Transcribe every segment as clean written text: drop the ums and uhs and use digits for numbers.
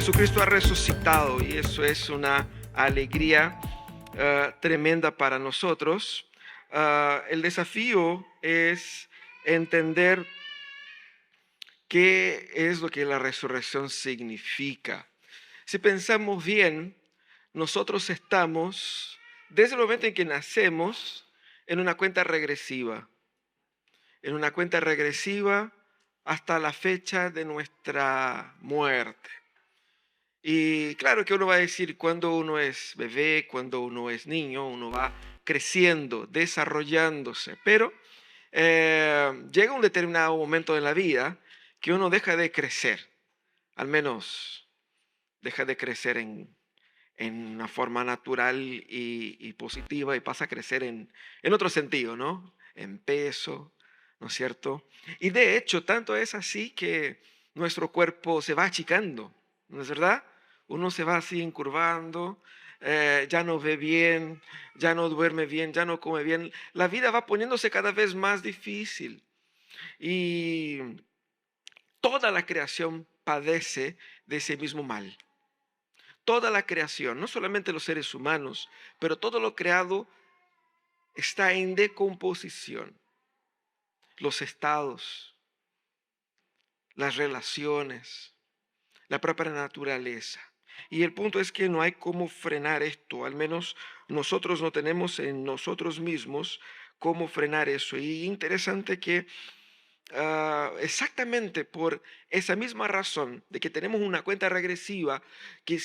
Jesucristo ha resucitado y eso es una alegría tremenda para nosotros. El desafío es entender qué es lo que la resurrección significa. Si pensamos bien, nosotros estamos, desde el momento en que nacemos, en una cuenta regresiva. En una cuenta regresiva hasta la fecha de nuestra muerte. Y claro que uno va a decir, cuando uno es bebé, cuando uno es niño, uno va creciendo, desarrollándose, pero llega un determinado momento de la vida que uno deja de crecer, al menos deja de crecer en una forma natural y positiva y pasa a crecer en otro sentido, ¿no? En peso, ¿no es cierto? Y de hecho, tanto es así que nuestro cuerpo se va achicando, ¿no es verdad? Uno se va así encurvando, ya no ve bien, ya no duerme bien, ya no come bien. La vida va poniéndose cada vez más difícil y toda la creación padece de ese mismo mal. Toda la creación, no solamente los seres humanos, pero todo lo creado está en decomposición. Los estados, las relaciones, la propia naturaleza. Y el punto es que no hay cómo frenar esto, al menos nosotros no tenemos en nosotros mismos cómo frenar eso. Y interesante que exactamente por esa misma razón de que tenemos una cuenta regresiva que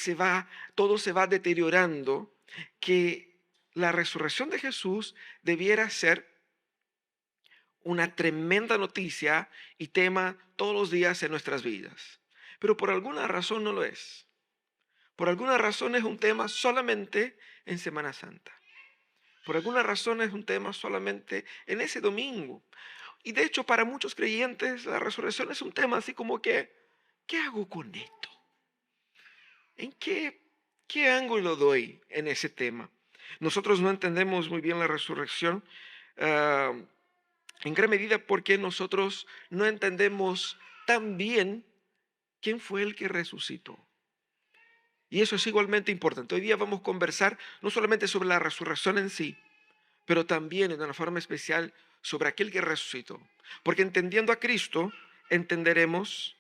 todo se va deteriorando, que la resurrección de Jesús debiera ser una tremenda noticia y tema todos los días en nuestras vidas. Pero por alguna razón no lo es. Por alguna razón es un tema solamente en Semana Santa. Por alguna razón es un tema solamente en ese domingo. Y de hecho, para muchos creyentes, la resurrección es un tema así como que, ¿qué hago con esto? ¿En qué ángulo doy en ese tema? Nosotros no entendemos muy bien la resurrección, ah, en gran medida porque nosotros no entendemos tan bien quién fue el que resucitó. Y eso es igualmente importante. Hoy día vamos a conversar no solamente sobre la resurrección en sí, pero también de una forma especial sobre aquel que resucitó. Porque entendiendo a Cristo, entenderemos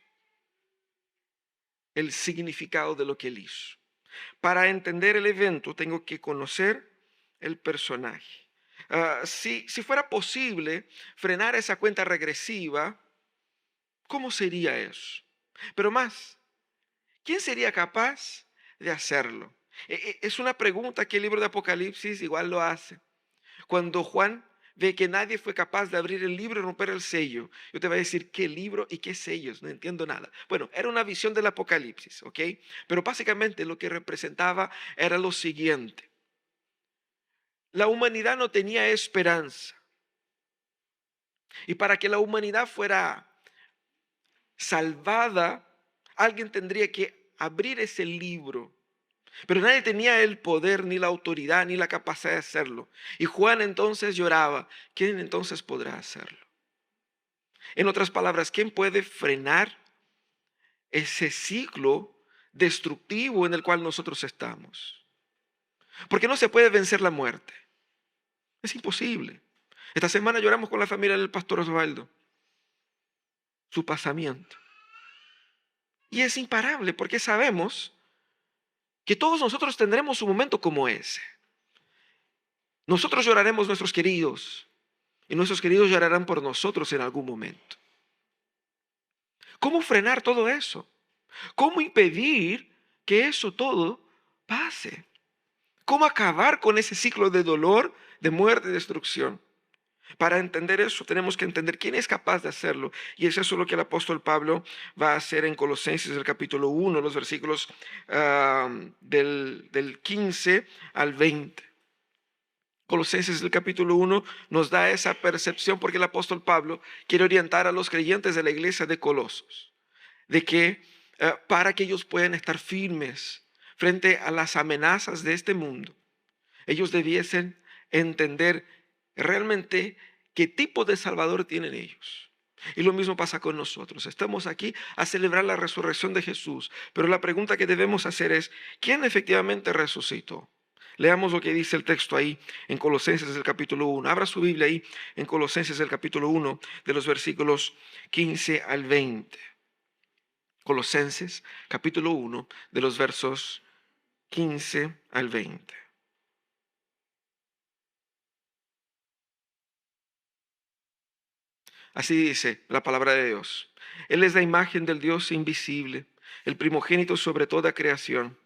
el significado de lo que Él hizo. Para entender el evento, tengo que conocer el personaje. Si fuera posible frenar esa cuenta regresiva, ¿cómo sería eso? Pero más, ¿quién sería capaz de hacerlo? Es una pregunta que el libro de Apocalipsis igual lo hace. Cuando Juan ve que nadie fue capaz de abrir el libro y romper el sello, yo te voy a decir qué libro y qué sellos, no entiendo nada. Bueno, era una visión del Apocalipsis, ¿ok? Pero básicamente lo que representaba era lo siguiente. La humanidad no tenía esperanza. Y para que la humanidad fuera salvada, alguien tendría que abrir ese libro. Pero nadie tenía el poder, ni la autoridad, ni la capacidad de hacerlo. Y Juan entonces lloraba. ¿Quién entonces podrá hacerlo? En otras palabras, ¿quién puede frenar ese ciclo destructivo en el cual nosotros estamos? Porque no se puede vencer la muerte. Es imposible. Esta semana lloramos con la familia del pastor Osvaldo. Su pasamiento. Y es imparable porque sabemos que todos nosotros tendremos un momento como ese. Nosotros lloraremos nuestros queridos y nuestros queridos llorarán por nosotros en algún momento. ¿Cómo frenar todo eso? ¿Cómo impedir que eso todo pase? ¿Cómo acabar con ese ciclo de dolor, de muerte y destrucción? Para entender eso tenemos que entender quién es capaz de hacerlo. Y es eso lo que el apóstol Pablo va a hacer en Colosenses, el capítulo 1, los versículos del 15 al 20. Colosenses el capítulo 1 nos da esa percepción porque el apóstol Pablo quiere orientar a los creyentes de la iglesia de Colosos, de que para que ellos puedan estar firmes frente a las amenazas de este mundo, ellos debiesen entender realmente qué tipo de Salvador tienen ellos. Y lo mismo pasa con nosotros. Estamos aquí a celebrar la resurrección de Jesús, pero la pregunta que debemos hacer es, ¿quién efectivamente resucitó? Leamos lo que dice el texto ahí en Colosenses del capítulo 1. Abra su Biblia ahí en Colosenses del capítulo 1 de los versículos 15 al 20. Colosenses capítulo 1 de los versos 15 al 20. Así dice la palabra de Dios. Él es la imagen del Dios invisible, el primogénito sobre toda creación,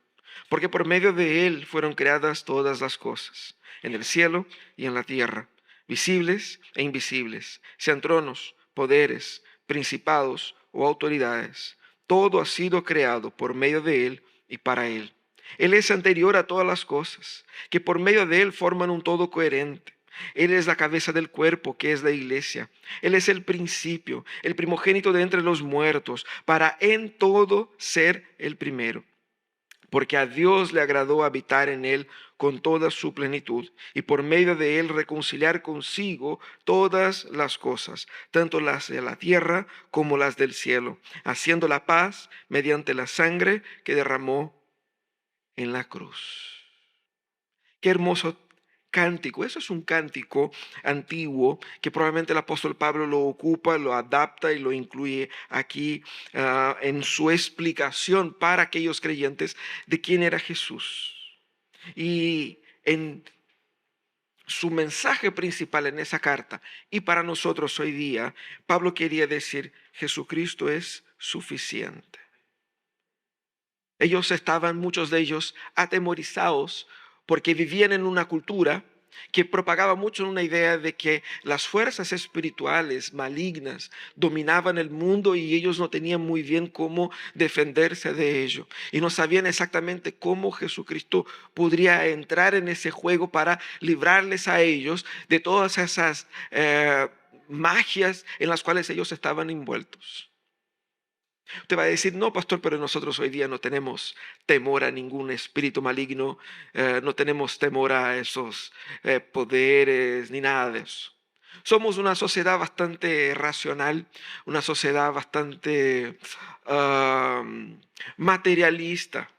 porque por medio de Él fueron creadas todas las cosas, en el cielo y en la tierra, visibles e invisibles, sean tronos, poderes, principados o autoridades. Todo ha sido creado por medio de Él y para Él. Él es anterior a todas las cosas, que por medio de Él forman un todo coherente. Él es la cabeza del cuerpo, que es la iglesia. Él es el principio, el primogénito de entre los muertos, para en todo ser el primero. Porque a Dios le agradó habitar en él con toda su plenitud, y por medio de él reconciliar consigo todas las cosas, tanto las de la tierra como las del cielo, haciendo la paz mediante la sangre que derramó en la cruz. Qué hermoso cántico. Eso es un cántico antiguo que probablemente el apóstol Pablo lo ocupa, lo adapta y lo incluye aquí en su explicación para aquellos creyentes de quién era Jesús. Y en su mensaje principal en esa carta y para nosotros hoy día, Pablo quería decir, Jesucristo es suficiente. Ellos estaban, muchos de ellos, atemorizados porque vivían en una cultura que propagaba mucho una idea de que las fuerzas espirituales malignas dominaban el mundo y ellos no tenían muy bien cómo defenderse de ello. Y no sabían exactamente cómo Jesucristo podría entrar en ese juego para librarles a ellos de todas esas magias en las cuales ellos estaban envueltos. Usted va a decir, no, pastor, pero nosotros hoy día no tenemos temor a ningún espíritu maligno, no tenemos temor a esos poderes ni nada de eso. Somos una sociedad bastante racional, una sociedad bastante materialista.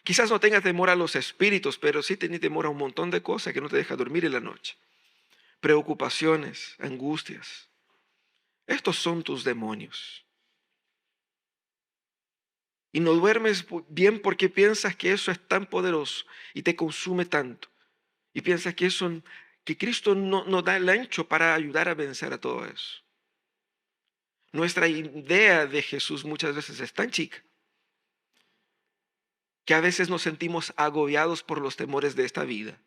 Quizás no tengas temor a los espíritus, pero sí tenés temor a un montón de cosas que no te deja dormir en la noche. Preocupaciones, angustias. Estos son tus demonios. Y no duermes bien porque piensas que eso es tan poderoso y te consume tanto. Y piensas que Cristo no da el ancho para ayudar a vencer a todo eso. Nuestra idea de Jesús muchas veces es tan chica que a veces nos sentimos agobiados por los temores de esta vida.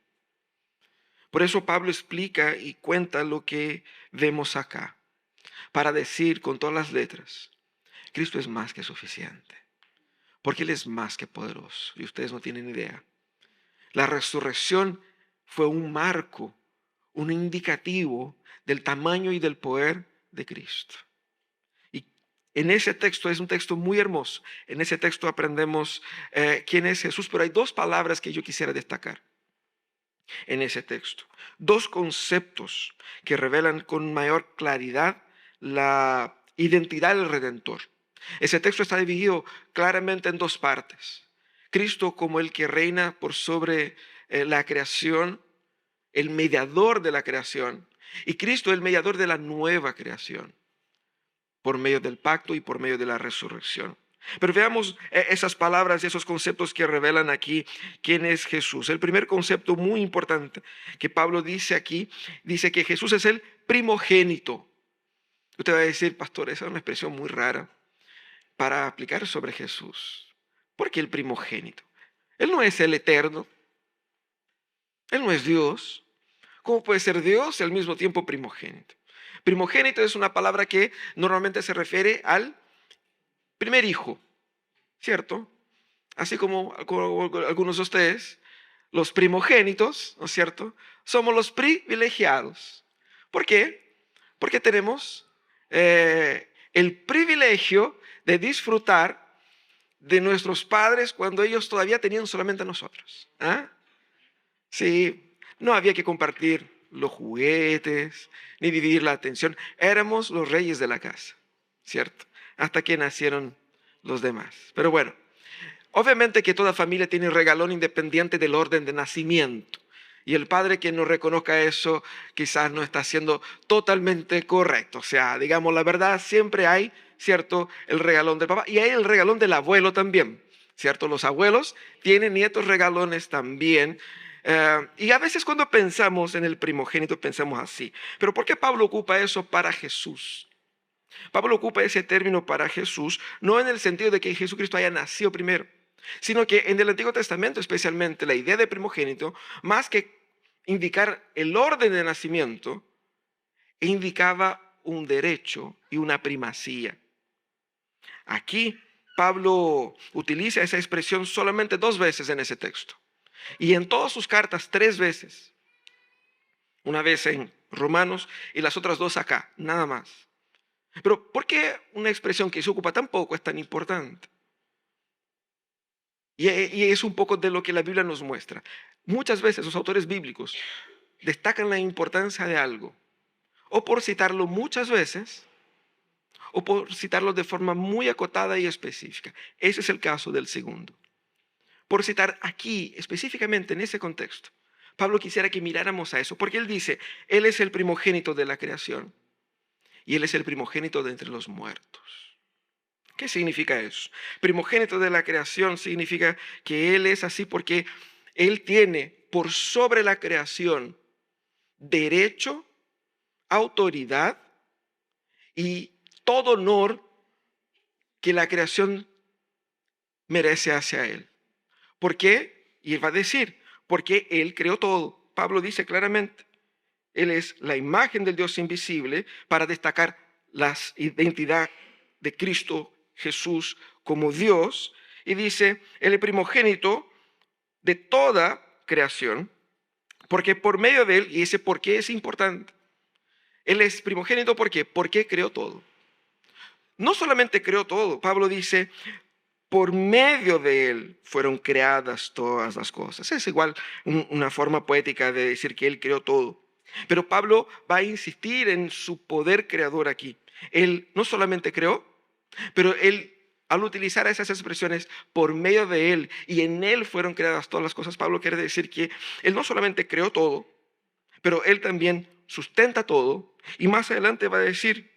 Por eso Pablo explica y cuenta lo que vemos acá, para decir con todas las letras, Cristo es más que suficiente. Porque Él es más que poderoso y ustedes no tienen idea. La resurrección fue un marco, un indicativo del tamaño y del poder de Cristo. Y en ese texto es un texto muy hermoso. En ese texto aprendemos quién es Jesús, pero hay dos palabras que yo quisiera destacar en ese texto. Dos conceptos que revelan con mayor claridad la identidad del Redentor. Ese texto está dividido claramente en dos partes. Cristo como el que reina por sobre la creación, el mediador de la creación, y Cristo el mediador de la nueva creación, por medio del pacto y por medio de la resurrección. Pero veamos esas palabras y esos conceptos que revelan aquí quién es Jesús. El primer concepto muy importante que Pablo dice aquí, dice que Jesús es el primogénito. Usted va a decir, pastor, esa es una expresión muy rara para aplicar sobre Jesús. ¿Por qué el primogénito? Él no es el eterno. Él no es Dios. ¿Cómo puede ser Dios y al mismo tiempo primogénito? Primogénito es una palabra que normalmente se refiere al primer hijo, ¿cierto? Así como algunos de ustedes, los primogénitos, ¿no es cierto? Somos los privilegiados. ¿Por qué? Porque tenemos el privilegio de disfrutar de nuestros padres cuando ellos todavía tenían solamente a nosotros. ¿Ah? Sí, no había que compartir los juguetes, ni dividir la atención. Éramos los reyes de la casa, ¿cierto? Hasta que nacieron los demás. Pero bueno, obviamente que toda familia tiene un regalón independiente del orden de nacimiento. Y el padre que no reconozca eso quizás no está siendo totalmente correcto. O sea, digamos la verdad, siempre hay, ¿cierto?, el regalón del papá. Y hay el regalón del abuelo también, ¿cierto? Los abuelos tienen nietos regalones también. Y a veces cuando pensamos en el primogénito pensamos así. Pero ¿por qué Pablo ocupa eso para Jesús? Pablo ocupa ese término para Jesús, no en el sentido de que Jesucristo haya nacido primero, sino que en el Antiguo Testamento especialmente la idea de primogénito, más que indicar el orden de nacimiento, indicaba un derecho y una primacía. Aquí Pablo utiliza esa expresión solamente 2 veces en ese texto. Y en todas sus cartas 3 veces. Una vez en Romanos y las otras 2 acá, nada más. Pero ¿por qué una expresión que se ocupa tan poco es tan importante? Y es un poco de lo que la Biblia nos muestra. Muchas veces los autores bíblicos destacan la importancia de algo, o por citarlo muchas veces, o por citarlo de forma muy acotada y específica. Ese es el caso del segundo. Por citar aquí, específicamente en ese contexto, Pablo quisiera que miráramos a eso, porque él dice, Él es el primogénito de la creación y Él es el primogénito de entre los muertos. ¿Qué significa eso? Primogénito de la creación significa que Él es así porque Él tiene por sobre la creación derecho, autoridad y todo honor que la creación merece hacia Él. ¿Por qué? Y Él va a decir, porque Él creó todo. Pablo dice claramente, Él es la imagen del Dios invisible para destacar la identidad de Cristo Jesús como Dios. Y dice, Él es primogénito de toda creación, porque por medio de Él, y ese por qué es importante, Él es primogénito porque creó todo. No solamente creó todo, Pablo dice, por medio de Él fueron creadas todas las cosas. Es igual una forma poética de decir que Él creó todo. Pero Pablo va a insistir en su poder creador aquí. Él no solamente creó, pero Él, al utilizar esas expresiones, por medio de Él y en Él fueron creadas todas las cosas, Pablo quiere decir que Él no solamente creó todo, pero Él también sustenta todo. Y más adelante va a decir,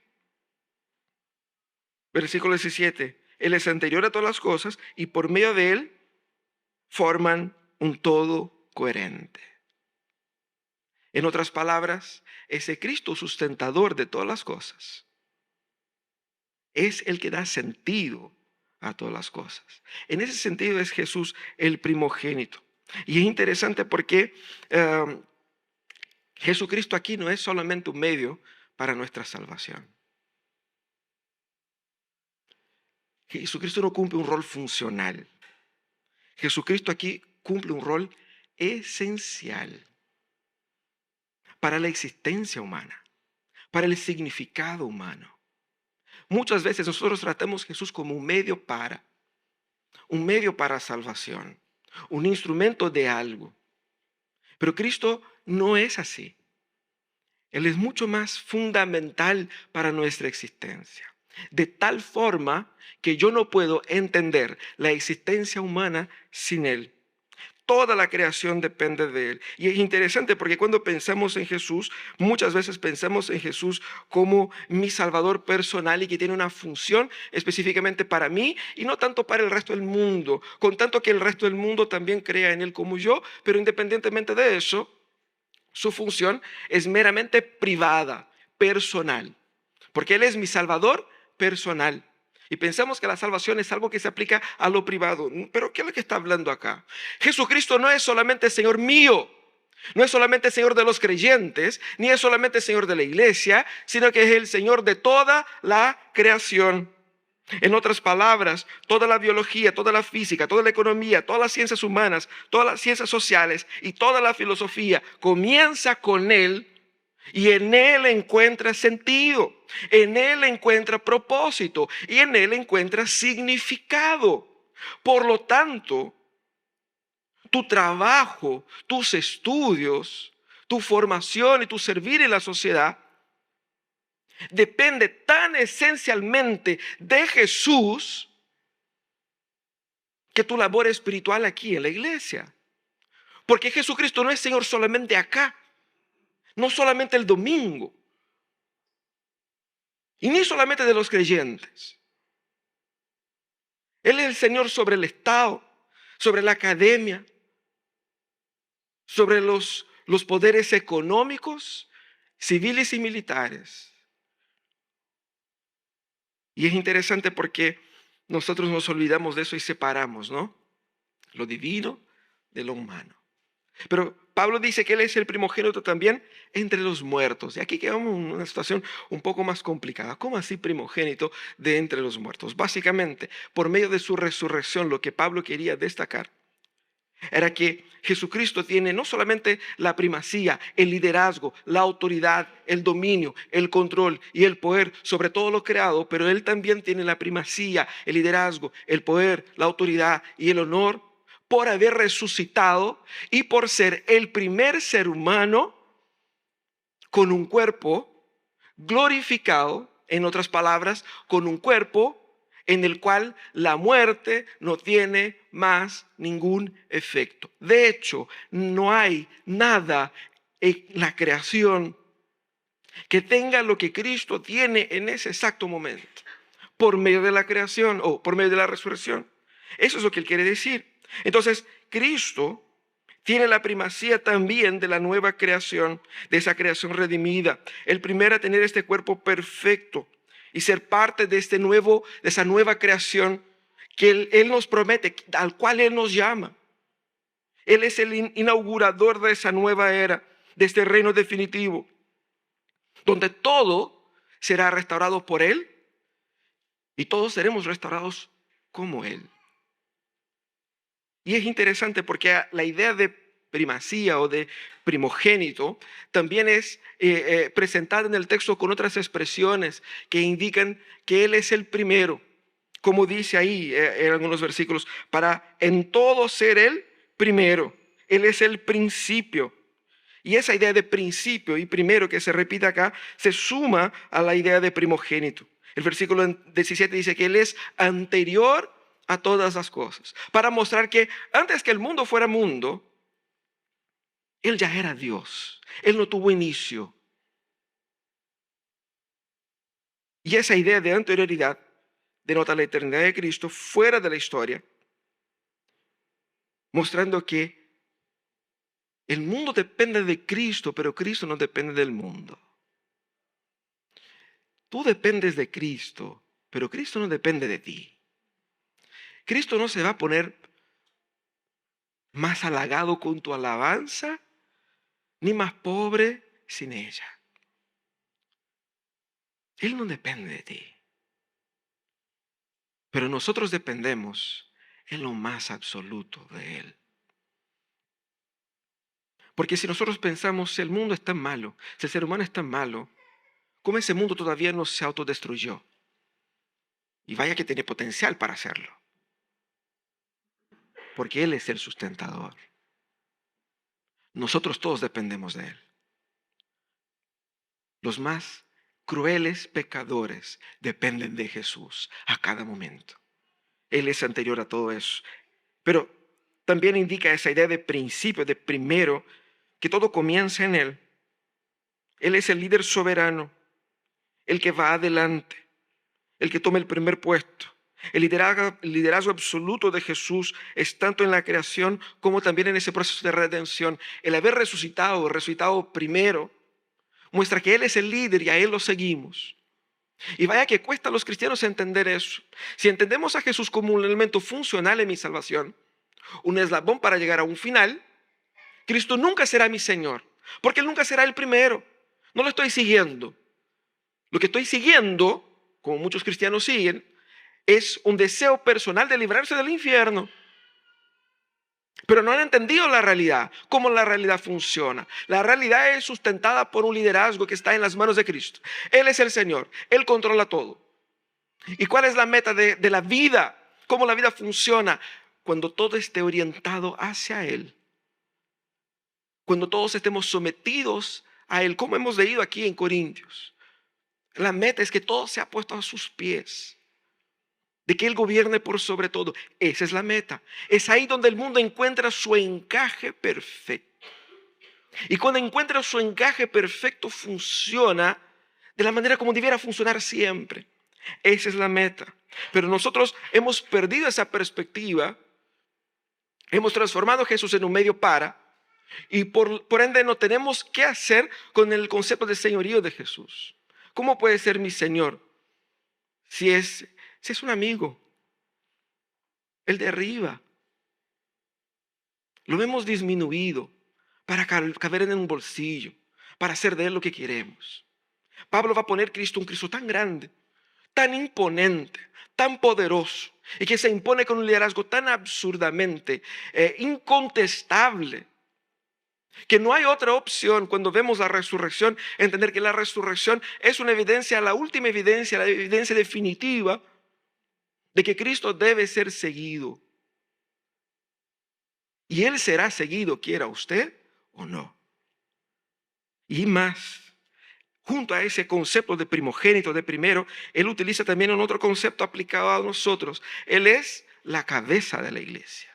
versículo 17, Él es anterior a todas las cosas y por medio de Él forman un todo coherente. En otras palabras, ese Cristo sustentador de todas las cosas es el que da sentido a todas las cosas. En ese sentido es Jesús el primogénito. Y es interesante porque Jesucristo aquí no es solamente un medio para nuestra salvación. Jesucristo no cumple un rol funcional. Jesucristo aquí cumple un rol esencial para la existencia humana, para el significado humano. Muchas veces nosotros tratamos a Jesús como un medio para salvación, un instrumento de algo. Pero Cristo no es así. Él es mucho más fundamental para nuestra existencia. De tal forma que yo no puedo entender la existencia humana sin Él. Toda la creación depende de Él. Y es interesante porque cuando pensamos en Jesús, muchas veces pensamos en Jesús como mi Salvador personal y que tiene una función específicamente para mí y no tanto para el resto del mundo, con tanto que el resto del mundo también crea en Él como yo, pero independientemente de eso, su función es meramente privada, personal, porque Él es mi Salvador personal. Y pensamos que la salvación es algo que se aplica a lo privado. Pero ¿qué es lo que está hablando acá? Jesucristo no es solamente Señor mío, no es solamente Señor de los creyentes, ni es solamente Señor de la iglesia, sino que es el Señor de toda la creación. En otras palabras, toda la biología, toda la física, toda la economía, todas las ciencias humanas, todas las ciencias sociales y toda la filosofía comienza con Él. Y en Él encuentra sentido, en Él encuentra propósito y en Él encuentra significado. Por lo tanto, tu trabajo, tus estudios, tu formación y tu servir en la sociedad depende tan esencialmente de Jesús que tu labor espiritual aquí en la iglesia. Porque Jesucristo no es Señor solamente acá, no solamente el domingo, y ni solamente de los creyentes. Él es el Señor sobre el Estado, sobre la academia, sobre los poderes económicos, civiles y militares. Y es interesante porque nosotros nos olvidamos de eso y separamos, ¿no? Lo divino de lo humano. Pero Pablo dice que Él es el primogénito también entre los muertos. Y aquí quedamos en una situación un poco más complicada. ¿Cómo así primogénito de entre los muertos? Básicamente, por medio de su resurrección, lo que Pablo quería destacar era que Jesucristo tiene no solamente la primacía, el liderazgo, la autoridad, el dominio, el control y el poder sobre todo lo creado, pero Él también tiene la primacía, el liderazgo, el poder, la autoridad y el honor por haber resucitado y por ser el primer ser humano con un cuerpo glorificado, en otras palabras, con un cuerpo en el cual la muerte no tiene más ningún efecto. De hecho, no hay nada en la creación que tenga lo que Cristo tiene en ese exacto momento, por medio de la creación o por medio de la resurrección. Eso es lo que Él quiere decir. Entonces, Cristo tiene la primacía también de la nueva creación, de esa creación redimida. El primero a tener este cuerpo perfecto y ser parte de de esa nueva creación que Él nos promete, al cual Él nos llama. Él es el inaugurador de esa nueva era, de este reino definitivo, donde todo será restaurado por Él y todos seremos restaurados como Él. Y es interesante porque la idea de primacía o de primogénito también es presentada en el texto con otras expresiones que indican que Él es el primero, como dice ahí en algunos versículos, para en todo ser Él primero. Él es el principio. Y esa idea de principio y primero que se repite acá se suma a la idea de primogénito. El versículo 17 dice que Él es anterior a todas las cosas, para mostrar que antes que el mundo fuera mundo, Él ya era Dios. Él no tuvo inicio. Y esa idea de anterioridad denota la eternidad de Cristo fuera de la historia, mostrando que el mundo depende de Cristo, pero Cristo no depende del mundo. Tú dependes de Cristo, pero Cristo no depende de ti. Cristo no se va a poner más halagado con tu alabanza, ni más pobre sin ella. Él no depende de ti. Pero nosotros dependemos en lo más absoluto de Él. Porque si nosotros pensamos, si el mundo es tan malo, si el ser humano es tan malo, ¿cómo ese mundo todavía no se autodestruyó? Y vaya que tiene potencial para hacerlo. Porque Él es el sustentador. Nosotros todos dependemos de Él. Los más crueles pecadores dependen de Jesús a cada momento. Él es anterior a todo eso. Pero también indica esa idea de principio, de primero, que todo comienza en Él. Él es el líder soberano, el que va adelante, el que toma el primer puesto. El liderazgo absoluto de Jesús es tanto en la creación como también en ese proceso de redención. El haber resucitado primero, muestra que Él es el líder y a Él lo seguimos. Y vaya que cuesta a los cristianos entender eso. Si entendemos a Jesús como un elemento funcional en mi salvación, un eslabón para llegar a un final, Cristo nunca será mi Señor, porque Él nunca será el primero. No lo estoy siguiendo. Lo que estoy siguiendo, como muchos cristianos siguen, es un deseo personal de librarse del infierno. Pero no han entendido la realidad, cómo la realidad funciona. La realidad es sustentada por un liderazgo que está en las manos de Cristo. Él es el Señor, Él controla todo. ¿Y cuál es la meta de la vida? ¿Cómo la vida funciona? Cuando todo esté orientado hacia Él. cuando todos estemos sometidos a Él, como hemos leído aquí en Corintios. La meta es que todo sea puesto a sus pies, de que Él gobierne por sobre todo. Esa es la meta. Es ahí donde el mundo encuentra su encaje perfecto. Y cuando encuentra su encaje perfecto, funciona de la manera como debiera funcionar siempre. Esa es la meta. Pero nosotros hemos perdido esa perspectiva. Hemos transformado a Jesús en un medio para. Y por ende no tenemos qué hacer con el concepto de señorío de Jesús. ¿Cómo puede ser mi Señor si es un amigo? El de arriba. Lo hemos disminuido para caber en un bolsillo, para hacer de Él lo que queremos. Pablo va a poner un Cristo tan grande, tan imponente, tan poderoso, y que se impone con un liderazgo tan absurdamente incontestable, que no hay otra opción cuando vemos la resurrección, entender que la resurrección es una evidencia, la última evidencia, la evidencia definitiva de que Cristo debe ser seguido. Y Él será seguido, quiera usted o no. Y más, junto a ese concepto de primogénito, de primero, Él utiliza también un otro concepto aplicado a nosotros. Él es la cabeza de la iglesia.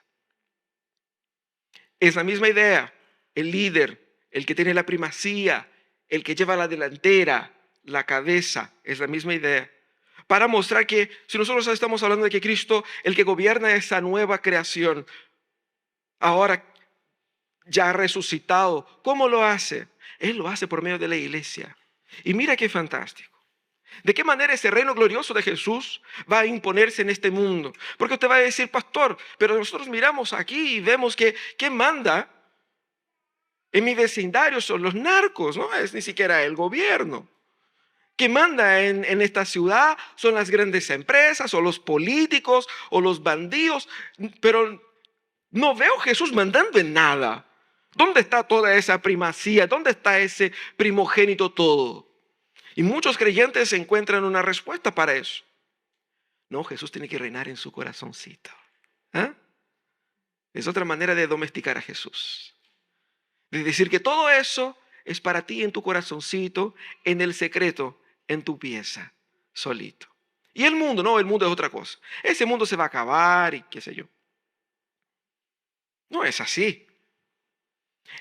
Es la misma idea, el líder, el que tiene la primacía, el que lleva la delantera, la cabeza, es la misma idea. Para mostrar que si nosotros estamos hablando de que Cristo, el que gobierna esa nueva creación, ahora ya resucitado, ¿cómo lo hace? Él lo hace por medio de la iglesia. Y mira qué fantástico. ¿De qué manera ese reino glorioso de Jesús va a imponerse en este mundo? Porque usted va a decir, pastor, pero nosotros miramos aquí y vemos que ¿quién manda en mi vecindario? Son los narcos, no es ni siquiera el gobierno. ¿Quién manda en esta ciudad? Son las grandes empresas o los políticos o los bandidos. Pero no veo a Jesús mandando en nada. ¿Dónde está toda esa primacía? ¿Dónde está ese primogénito todo? Y muchos creyentes encuentran una respuesta para eso. No, Jesús tiene que reinar en su corazoncito. ¿Ah? Es otra manera de domesticar a Jesús. De decir que todo eso es para ti en tu corazoncito, en el secreto, en tu pieza, solito. Y el mundo, no, el mundo es otra cosa. Ese mundo se va a acabar y qué sé yo. No es así.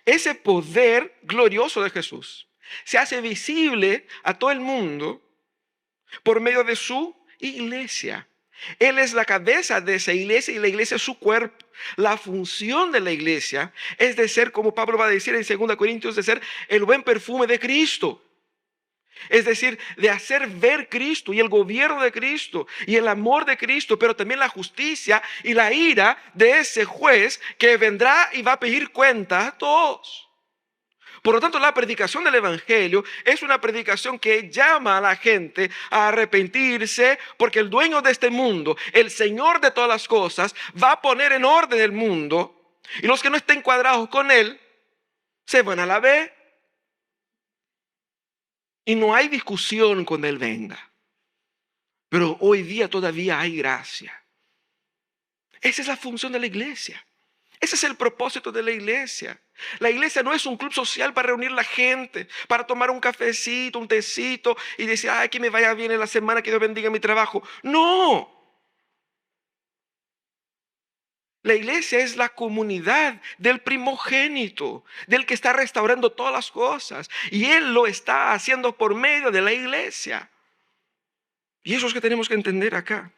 Ese poder glorioso de Jesús se hace visible a todo el mundo por medio de su iglesia. Él es la cabeza de esa iglesia y la iglesia es su cuerpo. La función de la iglesia es de ser, como Pablo va a decir en 2 Corintios, de ser el buen perfume de Cristo. Es decir, de hacer ver Cristo y el gobierno de Cristo y el amor de Cristo, pero también la justicia y la ira de ese juez que vendrá y va a pedir cuenta a todos. Por lo tanto, la predicación del Evangelio es una predicación que llama a la gente a arrepentirse, porque el dueño de este mundo, el Señor de todas las cosas, va a poner en orden el mundo, y los que no estén cuadrados con Él se van a la B. Y no hay discusión cuando Él venga. Pero hoy día todavía hay gracia. Esa es la función de la iglesia. Ese es el propósito de la iglesia. La iglesia no es un club social para reunir la gente, para tomar un cafecito, un tecito y decir, ay, que me vaya bien en la semana, que Dios bendiga mi trabajo. No. La iglesia es la comunidad del primogénito, del que está restaurando todas las cosas. Y Él lo está haciendo por medio de la iglesia. Y eso es lo que tenemos que entender acá.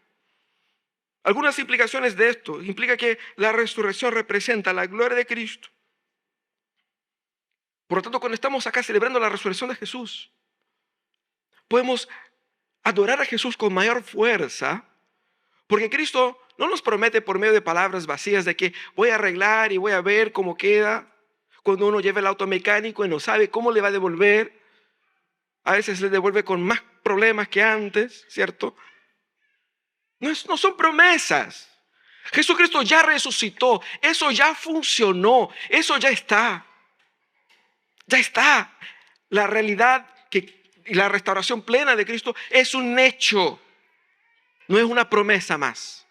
Algunas implicaciones de esto implica que la resurrección representa la gloria de Cristo. Por lo tanto, cuando estamos acá celebrando la resurrección de Jesús, podemos adorar a Jesús con mayor fuerza, porque Cristo no nos promete por medio de palabras vacías de que voy a arreglar y voy a ver cómo queda. Cuando uno lleva el auto mecánico y no sabe cómo le va a devolver, a veces le devuelve con más problemas que antes, ¿cierto? No son promesas. Jesucristo ya resucitó, eso ya funcionó, eso ya está. Ya está. La realidad y la restauración plena de Cristo es un hecho, no es una promesa más.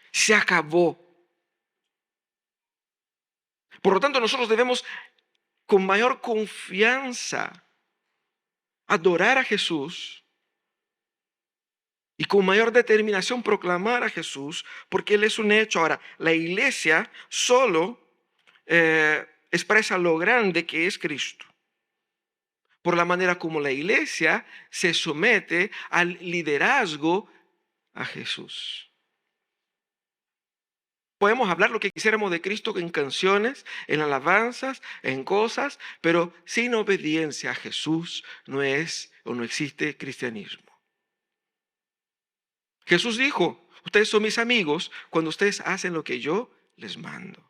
Se acabó. Por lo tanto, nosotros debemos con mayor confianza adorar a Jesús y con mayor determinación proclamar a Jesús, porque Él es un hecho. Ahora, la iglesia solo expresa lo grande que es Cristo, por la manera como la iglesia se somete al liderazgo a Jesús. Podemos hablar lo que quisiéramos de Cristo en canciones, en alabanzas, en cosas, pero sin obediencia a Jesús no es o no existe cristianismo. Jesús dijo, ustedes son mis amigos cuando ustedes hacen lo que yo les mando.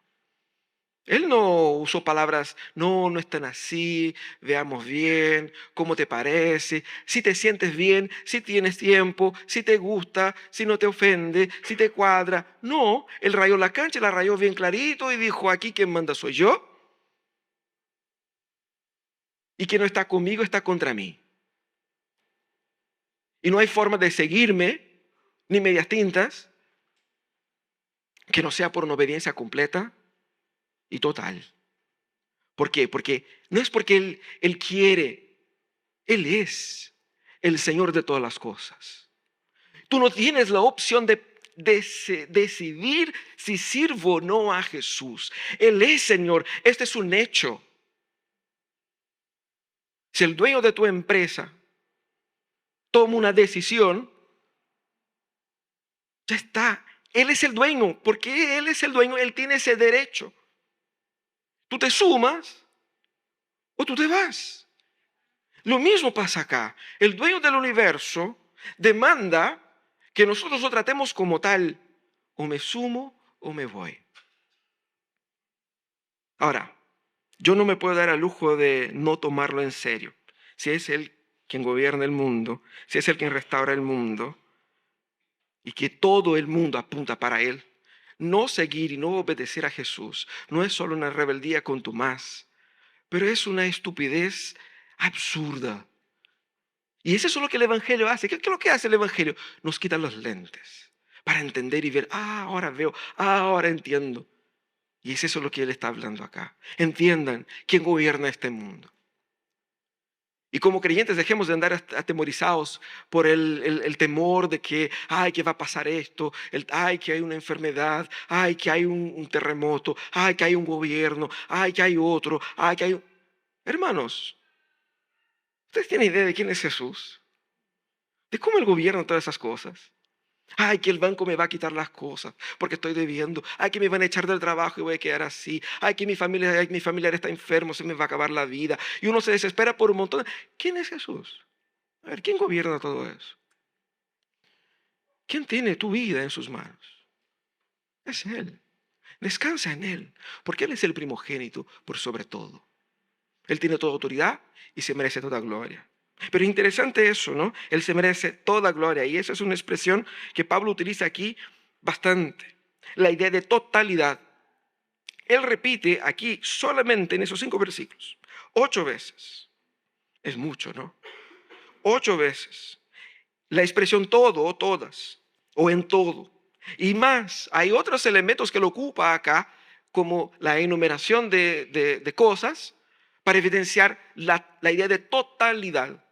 Él no usó palabras, no, no están así, veamos bien, cómo te parece, si te sientes bien, si tienes tiempo, si te gusta, si no te ofende, si te cuadra. No, él rayó la cancha, la rayó bien clarito y dijo, aquí quien manda soy yo. Y quien no está conmigo está contra mí. Y no hay forma de seguirme, ni medias tintas, que no sea por una obediencia completa y total. ¿Por qué? Porque no es porque Él quiere, Él es el Señor de todas las cosas. Tú no tienes la opción de decidir si sirvo o no a Jesús. Él es Señor, este es un hecho. Si el dueño de tu empresa toma una decisión, ya está. Él es el dueño. Porque Él es el dueño, Él tiene ese derecho. Tú te sumas o tú te vas. Lo mismo pasa acá. El dueño del universo demanda que nosotros lo tratemos como tal. O me sumo o me voy. Ahora, yo no me puedo dar al lujo de no tomarlo en serio. Si es Él quien gobierna el mundo, si es Él quien restaura el mundo, y que todo el mundo apunta para Él, no seguir y no obedecer a Jesús no es solo una rebeldía contumaz, pero es una estupidez absurda. Y eso es lo que el Evangelio hace. ¿Qué es lo que hace el Evangelio? Nos quita los lentes para entender y ver, ahora veo, ahora entiendo. Y es eso lo que Él está hablando acá. Entiendan quién gobierna este mundo. Y como creyentes dejemos de andar atemorizados por el temor de que, que va a pasar esto, que hay una enfermedad, que hay un terremoto, que hay un gobierno, que hay otro, que hay... Hermanos, ¿ustedes tienen idea de quién es Jesús? ¿De cómo Él gobierna todas esas cosas? Que el banco me va a quitar las cosas porque estoy debiendo. Que me van a echar del trabajo y voy a quedar así. Que mi familiar está enfermo, se me va a acabar la vida. Y uno se desespera por un montón. ¿Quién es Jesús? A ver, ¿quién gobierna todo eso? ¿Quién tiene tu vida en sus manos? Es Él. Descansa en Él, porque Él es el primogénito por sobre todo. Él tiene toda autoridad y se merece toda gloria. Pero es interesante eso, ¿no? Él se merece toda gloria. Y esa es una expresión que Pablo utiliza aquí bastante. La idea de totalidad. Él repite aquí solamente en esos 5 versículos 8 veces. Es mucho, ¿no? 8 veces. La expresión todo o todas o en todo. Y más, hay otros elementos que lo ocupa acá, como la enumeración de cosas, para evidenciar la idea de totalidad.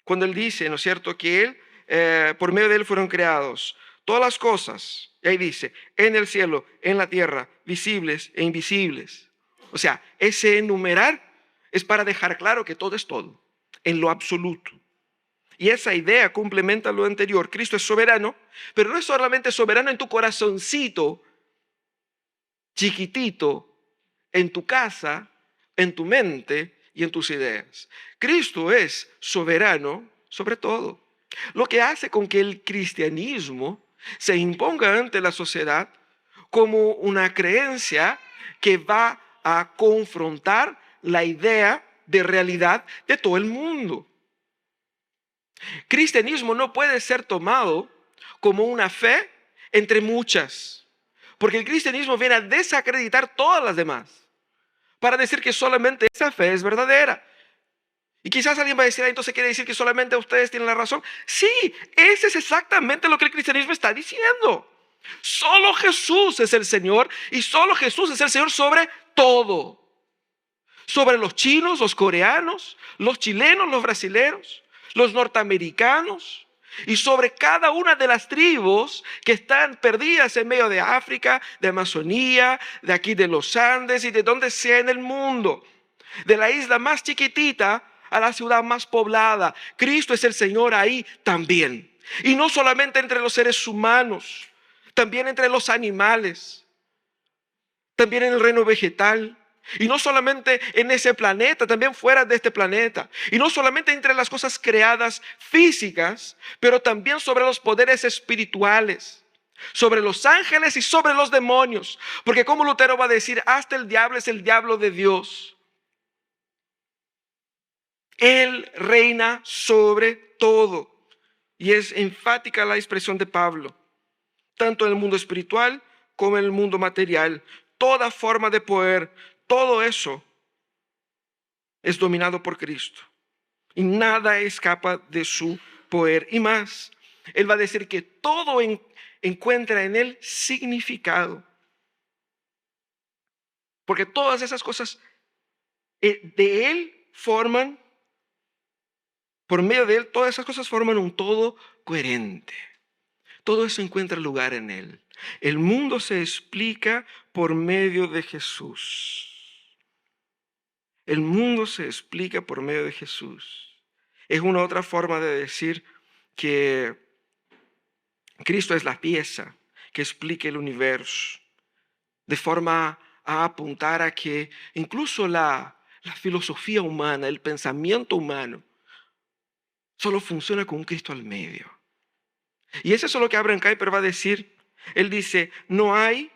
Cuando Él dice, ¿no es cierto?, que Él, por medio de Él fueron creados todas las cosas. Y ahí dice, en el cielo, en la tierra, visibles e invisibles. O sea, ese enumerar es para dejar claro que todo es todo, en lo absoluto. Y esa idea complementa lo anterior. Cristo es soberano, pero no es solamente soberano en tu corazoncito, chiquitito, en tu casa, en tu mente y en tus ideas. Cristo es soberano sobre todo. Lo que hace con que el cristianismo se imponga ante la sociedad como una creencia que va a confrontar la idea de realidad de todo el mundo. Cristianismo no puede ser tomado como una fe entre muchas, porque el cristianismo viene a desacreditar todas las demás, para decir que solamente esa fe es verdadera. Y quizás alguien va a decir, entonces quiere decir que solamente ustedes tienen la razón. Sí, ese es exactamente lo que el cristianismo está diciendo. Solo Jesús es el Señor y solo Jesús es el Señor sobre todo. Sobre los chinos, los coreanos, los chilenos, los brasileños, los norteamericanos y sobre cada una de las tribus que están perdidas en medio de África, de Amazonía, de aquí de los Andes y de donde sea en el mundo. De la isla más chiquitita a la ciudad más poblada. Cristo es el Señor ahí también. Y no solamente entre los seres humanos, también entre los animales, también en el reino vegetal. Y no solamente en ese planeta, también fuera de este planeta. Y no solamente entre las cosas creadas físicas, pero también sobre los poderes espirituales, sobre los ángeles y sobre los demonios. Porque como Lutero va a decir, hasta el diablo es el diablo de Dios. Él reina sobre todo. Y es enfática la expresión de Pablo, tanto en el mundo espiritual como en el mundo material. Toda forma de poder, todo eso es dominado por Cristo. Y nada escapa de su poder. Y más, Él va a decir que todo encuentra en Él significado. Porque todas esas cosas de Él forman, por medio de Él, todas esas cosas forman un todo coherente. Todo eso encuentra lugar en Él. El mundo se explica por medio de Jesús. El mundo se explica por medio de Jesús. Es una otra forma de decir que Cristo es la pieza que explica el universo. De forma a apuntar a que incluso la filosofía humana, el pensamiento humano, solo funciona con un Cristo al medio. Y eso es lo que Abraham Kuyper va a decir. Él dice, no hay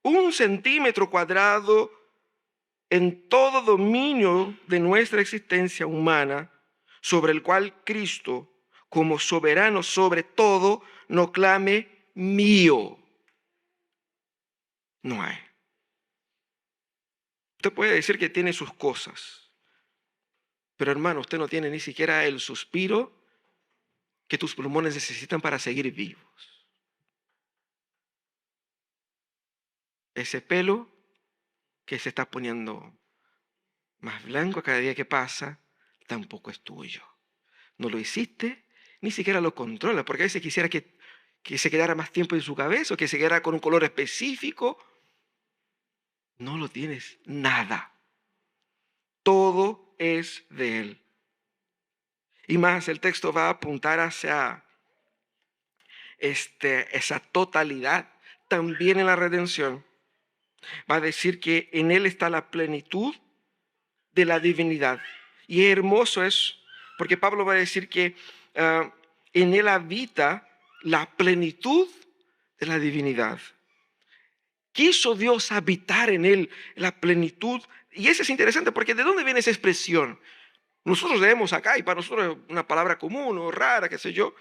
1 centímetro cuadrado en todo dominio de nuestra existencia humana sobre el cual Cristo, como soberano sobre todo, no clame mío. No hay. Usted puede decir que tiene sus cosas, pero hermano, usted no tiene ni siquiera el suspiro que tus pulmones necesitan para seguir vivos. Ese pelo que se está poniendo más blanco cada día que pasa, tampoco es tuyo. No lo hiciste, ni siquiera lo controla, porque a veces quisiera que se quedara más tiempo en su cabeza, o que se quedara con un color específico. No lo tienes, nada. Todo es de Él. Y más, el texto va a apuntar hacia esa totalidad también en la redención. Va a decir que en Él está la plenitud de la divinidad. Y hermoso es, porque Pablo va a decir que en Él habita la plenitud de la divinidad. Quiso Dios habitar en Él la plenitud. Y eso es interesante, porque ¿de dónde viene esa expresión? Nosotros leemos acá y para nosotros es una palabra común o rara, qué sé yo.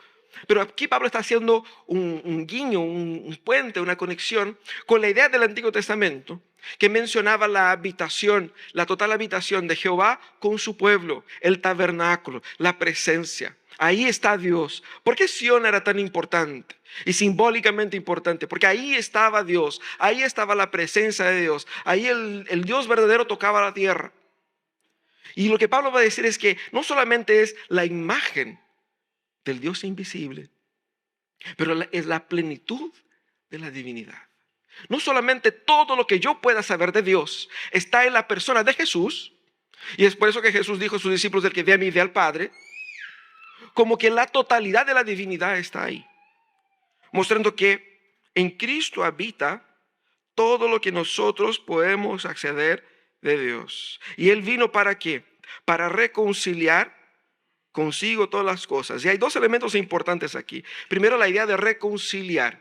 Pero aquí Pablo está haciendo un guiño, un puente, una conexión con la idea del Antiguo Testamento que mencionaba la habitación, la total habitación de Jehová con su pueblo, el tabernáculo, la presencia. Ahí está Dios. ¿Por qué Sión era tan importante y simbólicamente importante? Porque ahí estaba Dios, ahí estaba la presencia de Dios, ahí el Dios verdadero tocaba la tierra. Y lo que Pablo va a decir es que no solamente es la imagen del Dios invisible, pero es la plenitud de la divinidad. No solamente todo lo que yo pueda saber de Dios está en la persona de Jesús, y es por eso que Jesús dijo a sus discípulos, del que ve a mí ve al Padre, como que la totalidad de la divinidad está ahí, mostrando que en Cristo habita todo lo que nosotros podemos acceder de Dios. Y Él vino ¿para qué? Para reconciliar consigo todas las cosas. Y hay 2 elementos importantes aquí. Primero, la idea de reconciliar.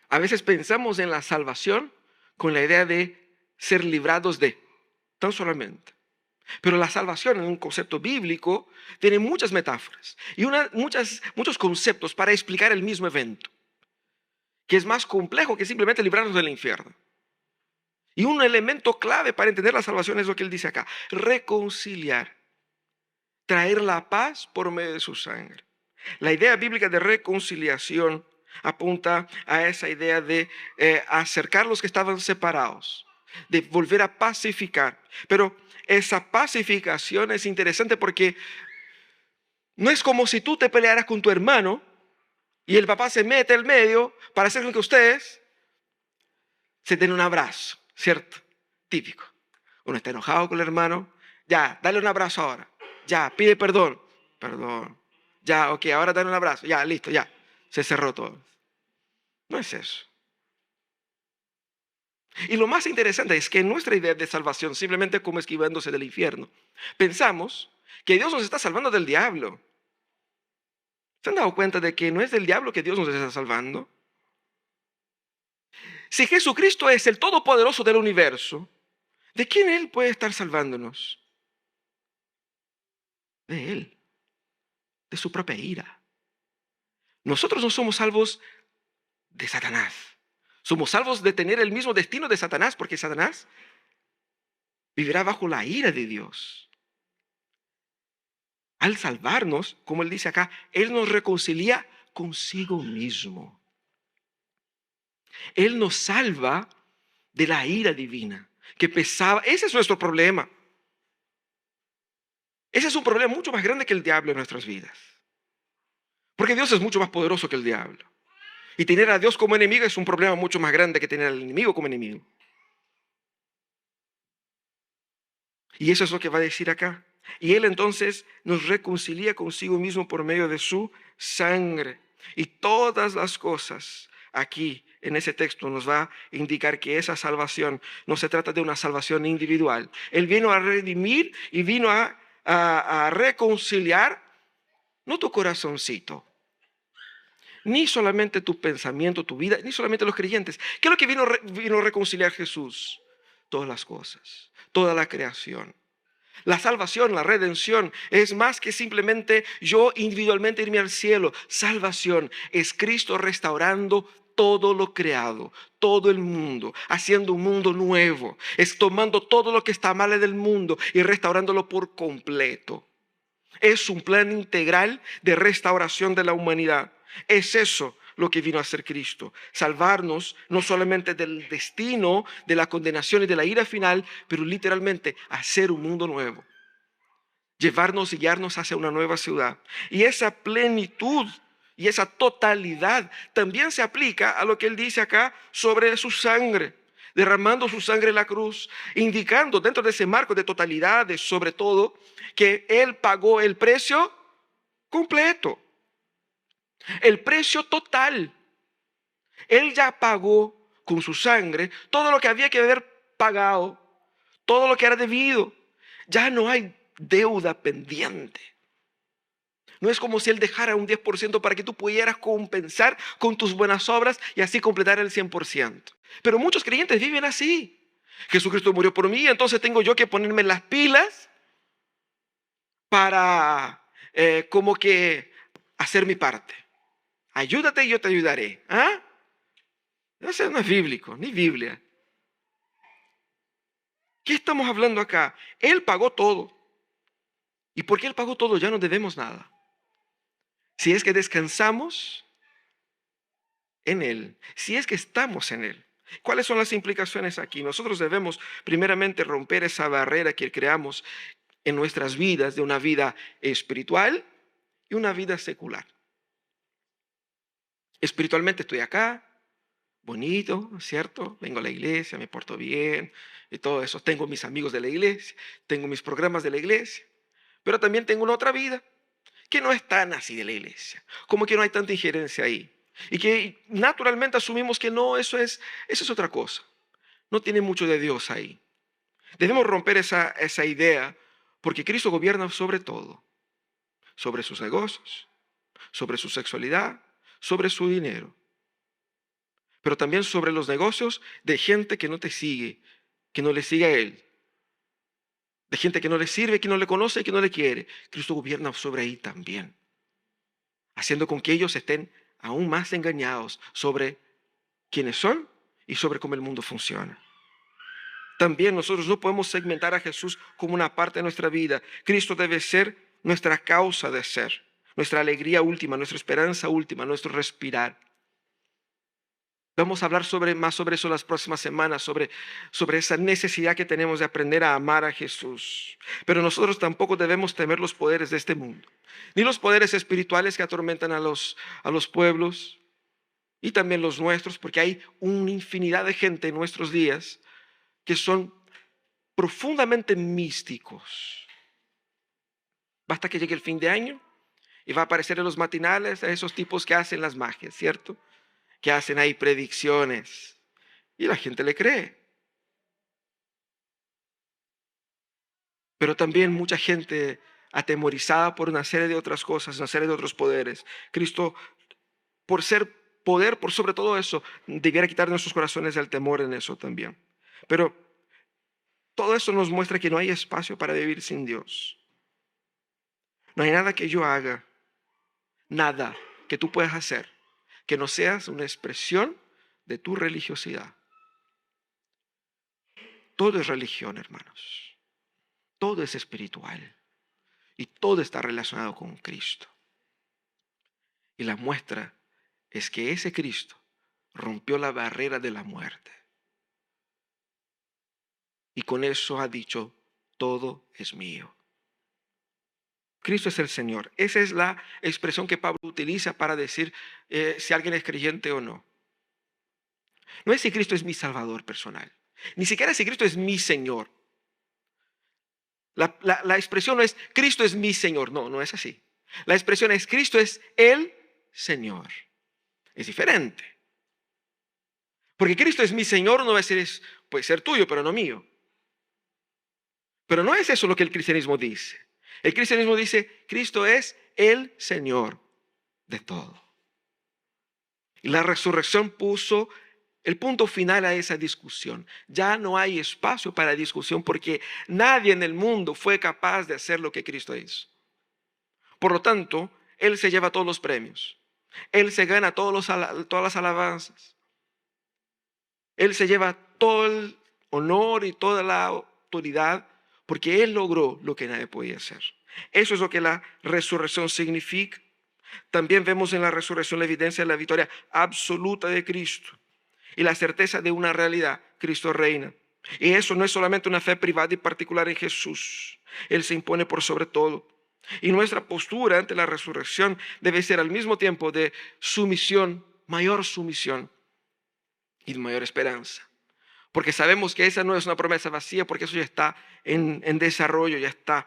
A veces pensamos en la salvación con la idea de ser librados de, tan solamente. Pero la salvación en un concepto bíblico tiene muchas metáforas y muchos conceptos para explicar el mismo evento, que es más complejo que simplemente librarnos del infierno. Y un elemento clave para entender la salvación es lo que él dice acá: reconciliar, traer la paz por medio de su sangre. La idea bíblica de reconciliación apunta a esa idea de acercar los que estaban separados, de volver a pacificar. Pero esa pacificación es interesante porque no es como si tú te pelearas con tu hermano y el papá se mete al medio para hacer con que ustedes se den un abrazo, ¿cierto? Típico. Uno está enojado con el hermano, ya, dale un abrazo ahora, ya, pide perdón, perdón, ya, ok, ahora dale un abrazo, ya, listo, ya, se cerró todo. No es eso. Y lo más interesante es que nuestra idea de salvación, simplemente como esquivándose del infierno, pensamos que Dios nos está salvando del diablo. ¿Se han dado cuenta de que no es del diablo que Dios nos está salvando? Si Jesucristo es el Todopoderoso del universo, ¿de quién Él puede estar salvándonos? De Él, de su propia ira. Nosotros no somos salvos de Satanás. Somos salvos de tener el mismo destino de Satanás, porque Satanás vivirá bajo la ira de Dios. Al salvarnos, como Él dice acá, Él nos reconcilia consigo mismo. Él nos salva de la ira divina que pesaba. Ese es nuestro problema. Ese es un problema mucho más grande que el diablo en nuestras vidas. Porque Dios es mucho más poderoso que el diablo. Y tener a Dios como enemigo es un problema mucho más grande que tener al enemigo como enemigo. Y eso es lo que va a decir acá. Y Él entonces nos reconcilia consigo mismo por medio de su sangre. Y todas las cosas aquí en ese texto nos va a indicar que esa salvación no se trata de una salvación individual. Él vino a redimir y vino a reconciliar, no tu corazoncito, ni solamente tu pensamiento, tu vida, ni solamente los creyentes. ¿Qué es lo que vino a reconciliar Jesús? Todas las cosas, toda la creación. La salvación, la redención, es más que simplemente yo individualmente irme al cielo. Salvación es Cristo restaurando todo lo creado, todo el mundo, haciendo un mundo nuevo. Es tomando todo lo que está mal del mundo y restaurándolo por completo. Es un plan integral de restauración de la humanidad. Es eso lo que vino a hacer Cristo. Salvarnos no solamente del destino, de la condenación y de la ira final, pero literalmente hacer un mundo nuevo. Llevarnos y guiarnos hacia una nueva ciudad. Y esa plenitud y esa totalidad también se aplica a lo que Él dice acá sobre su sangre, derramando su sangre en la cruz, indicando dentro de ese marco de totalidad, de sobre todo, que Él pagó el precio completo, el precio total. Él ya pagó con su sangre todo lo que había que haber pagado, todo lo que era debido. Ya no hay deuda pendiente. No es como si Él dejara un 10% para que tú pudieras compensar con tus buenas obras y así completar el 100%. Pero muchos creyentes viven así. Jesucristo murió por mí, entonces tengo yo que ponerme las pilas para como que hacer mi parte. Ayúdate y yo te ayudaré. ¿Ah? Eso no es bíblico, ni Biblia. ¿Qué estamos hablando acá? Él pagó todo. ¿Y porque Él pagó todo? Ya no debemos nada. Si es que descansamos en Él, si es que estamos en Él. ¿Cuáles son las implicaciones aquí? Nosotros debemos primeramente romper esa barrera que creamos en nuestras vidas de una vida espiritual y una vida secular. Espiritualmente estoy acá, bonito, ¿no es cierto? Vengo a la iglesia, me porto bien y todo eso. Tengo mis amigos de la iglesia, tengo mis programas de la iglesia, pero también tengo una otra vida que no es tan así de la iglesia, como que no hay tanta injerencia ahí. Y que naturalmente asumimos que no, eso es otra cosa. No tiene mucho de Dios ahí. Debemos romper esa idea porque Cristo gobierna sobre todo. Sobre sus negocios, sobre su sexualidad, sobre su dinero. Pero también sobre los negocios de gente que no te sigue, que no le sigue a Él. De gente que no le sirve, que no le conoce y que no le quiere. Cristo gobierna sobre ahí también. Haciendo con que ellos estén aún más engañados sobre quiénes son y sobre cómo el mundo funciona. También nosotros no podemos segmentar a Jesús como una parte de nuestra vida. Cristo debe ser nuestra causa de ser, nuestra alegría última, nuestra esperanza última, nuestro respirar. Vamos a hablar más sobre eso las próximas semanas, sobre esa necesidad que tenemos de aprender a amar a Jesús. Pero nosotros tampoco debemos temer los poderes de este mundo, ni los poderes espirituales que atormentan a los pueblos y también los nuestros, porque hay una infinidad de gente en nuestros días que son profundamente místicos. Basta que llegue el fin de año y va a aparecer en los matinales a esos tipos que hacen las magias, ¿cierto? Que hacen ahí predicciones y la gente le cree. Pero también mucha gente atemorizada por una serie de otras cosas, una serie de otros poderes. Cristo, por ser poder, por sobre todo eso, debiera quitar de nuestros corazones el temor en eso también. Pero todo eso nos muestra que no hay espacio para vivir sin Dios. No hay nada que yo haga, nada que tú puedas hacer, que no seas una expresión de tu religiosidad. Todo es religión, hermanos. Todo es espiritual. Y todo está relacionado con Cristo. Y la muestra es que ese Cristo rompió la barrera de la muerte. Y con eso ha dicho, todo es mío. Cristo es el Señor. Esa es la expresión que Pablo utiliza para decir si alguien es creyente o no. No es si Cristo es mi Salvador personal. Ni siquiera si Cristo es mi Señor. La expresión no es Cristo es mi Señor. No, no es así. La expresión es Cristo es el Señor. Es diferente. Porque Cristo es mi Señor no va a decir, puede ser tuyo, pero no mío. Pero no es eso lo que el cristianismo dice. El cristianismo dice, Cristo es el Señor de todo. Y la resurrección puso el punto final a esa discusión. Ya no hay espacio para discusión porque nadie en el mundo fue capaz de hacer lo que Cristo hizo. Por lo tanto, Él se lleva todos los premios. Él se gana todas las alabanzas. Él se lleva todo el honor y toda la autoridad porque Él logró lo que nadie podía hacer. Eso es lo que la resurrección significa. También vemos en la resurrección la evidencia de la victoria absoluta de Cristo y la certeza de una realidad. Cristo reina. Y eso no es solamente una fe privada y particular en Jesús. Él se impone por sobre todo. Y nuestra postura ante la resurrección debe ser al mismo tiempo de sumisión, mayor sumisión y de mayor esperanza. Porque sabemos que esa no es una promesa vacía, porque eso ya está en desarrollo, ya está.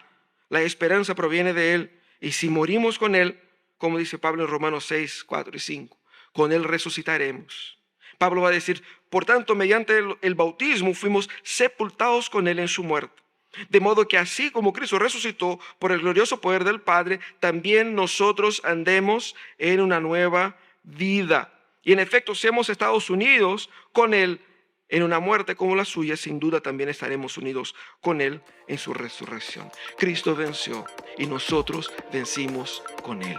La esperanza proviene de Él. Y si morimos con Él, como dice Pablo en Romanos 6, 4 y 5, con Él resucitaremos. Pablo va a decir, por tanto, mediante el bautismo fuimos sepultados con Él en su muerte. De modo que así como Cristo resucitó por el glorioso poder del Padre, también nosotros andemos en una nueva vida. Y en efecto, si hemos estado unidos con Él en una muerte como la suya, sin duda también estaremos unidos con Él en su resurrección. Cristo venció y nosotros vencimos con Él.